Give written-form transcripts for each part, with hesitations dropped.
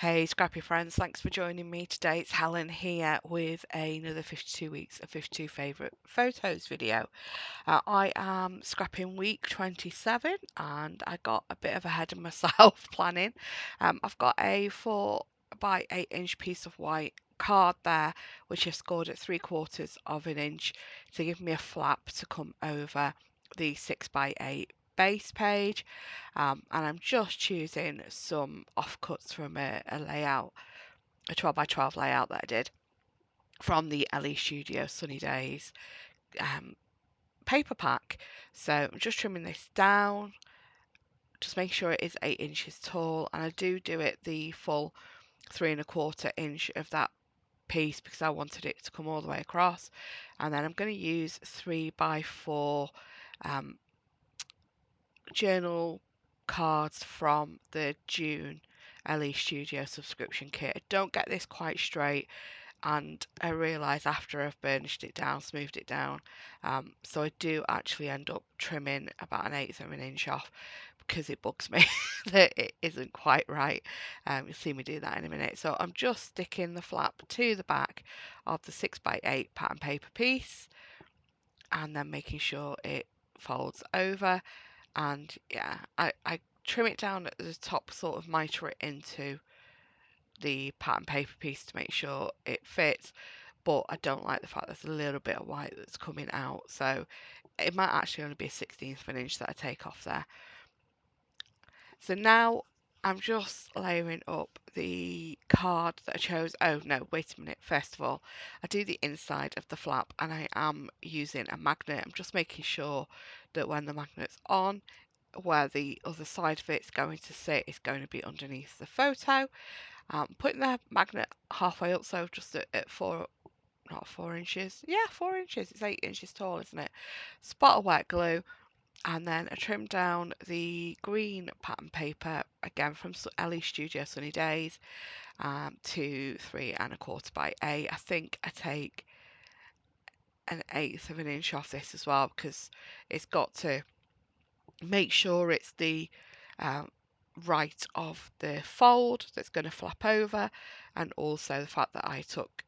Hey, scrappy friends, thanks for joining me today. It's Helen here with another 52 weeks of 52 favourite photos video. I am scrapping week 27 and I got a bit of ahead of myself planning. I've got a 4 by 8 inch piece of white card there, which I've scored at 3/4 of an inch to give me a flap to come over the 6 by 8 base page, and I'm just choosing some offcuts from a layout, a 12 by 12 layout that I did from the Elle Studio Sunny Days paper pack. So I'm just trimming this down, just make sure it is 8 inches tall, and I do it the full 3 1/4 inch of that piece because I wanted it to come all the way across. And then I'm going to use 3 by 4 journal cards from the June Elle Studio subscription kit. I don't get this quite straight, and I realise after I've burnished it down, smoothed it down, so I do actually end up trimming about 1/8 of an inch off because it bugs me that it isn't quite right. You'll see me do that in a minute. So I'm just sticking the flap to the back of the 6 by 8 pattern paper piece and then making sure it folds over. And yeah, I trim it down at the top, sort of miter it into the pattern paper piece to make sure it fits, but I don't like the fact there's a little bit of white that's coming out, so it might actually only be a 1/16 of an inch that I take off there. So now I'm just layering up the card that I chose. Oh no, wait a minute. First of all, I do the inside of the flap and I am using a magnet. I'm just making sure that when the magnet's on, where the other side of it's going to sit is going to be underneath the photo. Putting the magnet halfway up, so just at 4, not 4 inches. Yeah, 4 inches. It's 8 inches tall, isn't it? Spot of wet glue, and then I trim down the green pattern paper again from Elle Studio Sunny Days to 3 1/4 by 8. I think I take 1/8 of an inch off this as well because it's got to make sure it's the right of the fold that's going to flap over, and also the fact that I took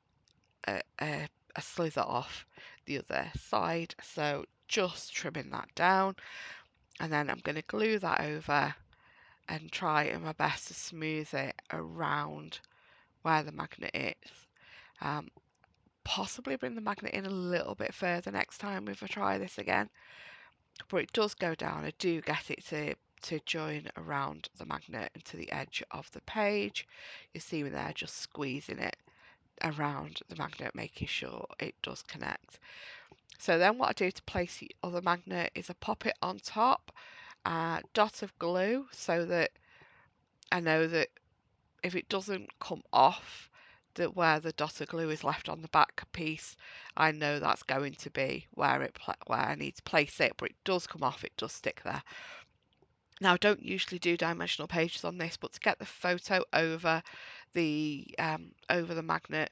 a slither off the other side. So just trimming that down, and then I'm going to glue that over and try my best to smooth it around where the magnet is. Possibly bring the magnet in a little bit further next time if I try this again, but it does go down. I do get it to join around the magnet and to the edge of the page. You see me there just squeezing it around the magnet, making sure it does connect. So then what I do to place the other magnet is I pop it on top, dot of glue, so that I know that if it doesn't come off, that where the dot of glue is left on the back piece, I know that's going to be where I need to place it, but it does come off, it does stick there. Now, I don't usually do dimensional pages on this, but to get the photo over the magnet,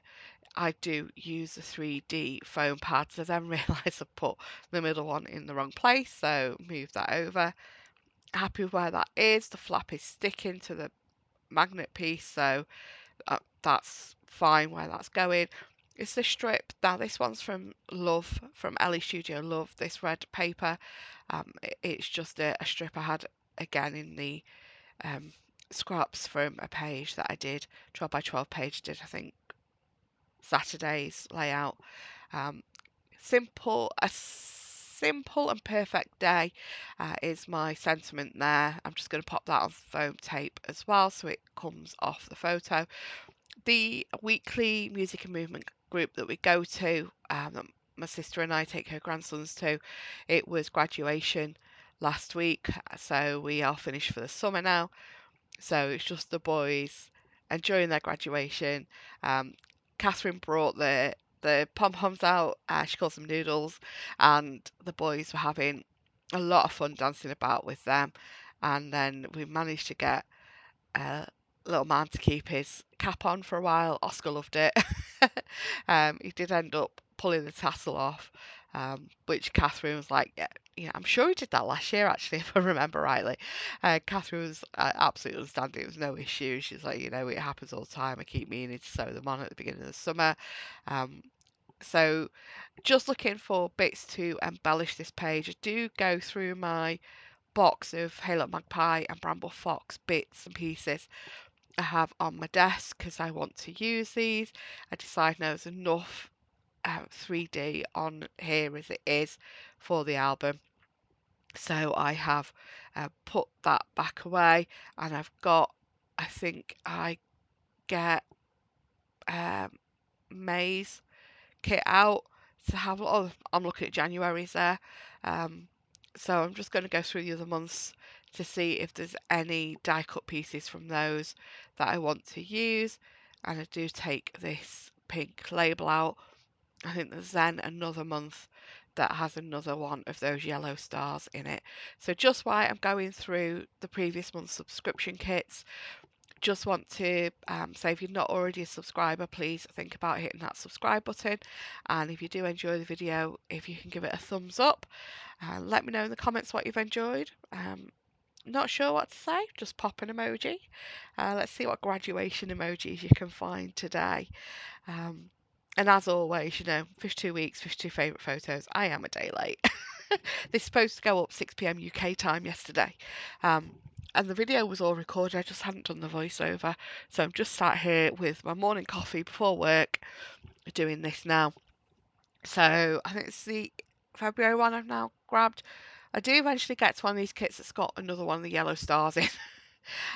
I do use the 3D foam pads. I then realise I put the middle one in the wrong place, so move that over. Happy with where that is. The flap is sticking to the magnet piece, so that's fine where that's going. It's the strip. Now this one's from Love, from Elle Studio Love, this red paper. It's just a strip I had again in the scraps from a page that I did, 12 by 12 page, I think Saturday's layout. A simple and perfect day is my sentiment there. I'm just going to pop that on foam tape as well so it comes off the photo. The weekly music and movement group that we go to, that my sister and I take her grandsons to, it was graduation last week, so we are finished for the summer now. So it's just the boys enjoying their graduation. Catherine brought the pom-poms out, she calls them noodles, and the boys were having a lot of fun dancing about with them. And then we managed to get little man to keep his cap on for a while. Oscar loved it. He did end up pulling the tassel off, which Catherine was like, yeah, yeah, I'm sure he did that last year, actually, if I remember rightly. Catherine was absolutely understanding. It was no issue. She's like, it happens all the time. I keep meaning to sew them on at the beginning of the summer. Um, so just looking for bits to embellish this page. I do go through my box of Halo Magpie and Bramble Fox bits and pieces I have on my desk because I want to use these. I decide now there's enough 3D on here as it is for the album. So I have put that back away, and I've got, I think I get May's kit out to have. Oh, I'm looking at January's there. Um, so I'm just going to go through the other months to see if there's any die cut pieces from those that I want to use. And I do take this pink label out. I think there's then another month that has another one of those yellow stars in it. So just while I'm going through the previous month's subscription kits, just want to say if you're not already a subscriber, please think about hitting that subscribe button. And if you do enjoy the video, if you can give it a thumbs up, let me know in the comments what you've enjoyed. Not sure what to say, just pop an emoji. Let's see what graduation emojis you can find today. And as always, 52 weeks, 52 favourite photos. I am a day late. They're supposed to go up 6 p.m. UK time yesterday. And the video was all recorded. I just hadn't done the voiceover. So I'm just sat here with my morning coffee before work doing this now. So I think it's the February one I've now grabbed. I do eventually get to one of these kits that's got another one of the yellow stars in.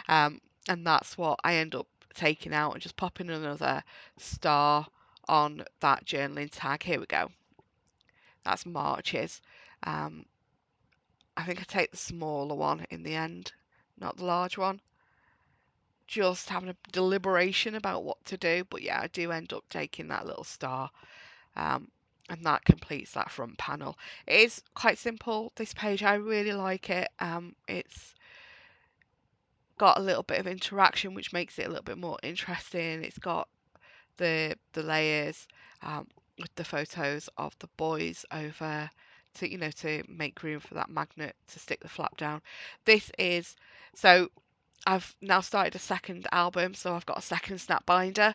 And that's what I end up taking out and just popping another star on that journaling tag. Here we go. That's March's. Um, I think I take the smaller one in the end, not the large one. Just having a deliberation about what to do. But yeah, I do end up taking that little star. And that completes that front panel. It is quite simple, this page. I really like it. It's got a little bit of interaction, which makes it a little bit more interesting. It's got the layers with the photos of the boys over to make room for that magnet to stick the flap down. This is so I've now started a second album, so I've got a second snap binder,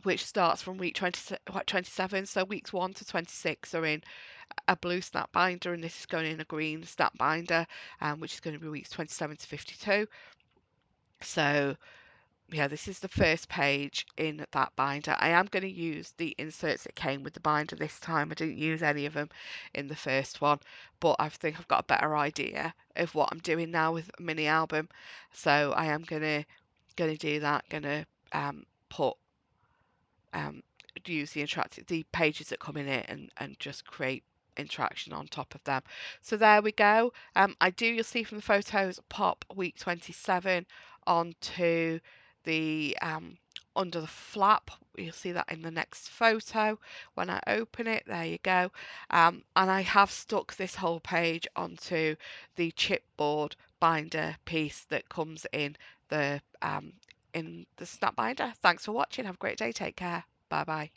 which starts from week 27. So weeks 1 to 26 are in a blue snap binder, and this is going in a green snap binder, which is going to be weeks 27 to 52. So yeah, this is the first page in that binder. I am going to use the inserts that came with the binder this time. I didn't use any of them in the first one, but I think I've got a better idea of what I'm doing now with a mini album. So I am gonna do that. Gonna put use the pages that come in it and just create interaction on top of them. So there we go. You'll see from the photos, pop week 27 onto the under the flap. You'll see that in the next photo when I open it. There you go. And I have stuck this whole page onto the chipboard binder piece that comes in the snap binder. Thanks for watching. Have a great day. Take care. Bye bye.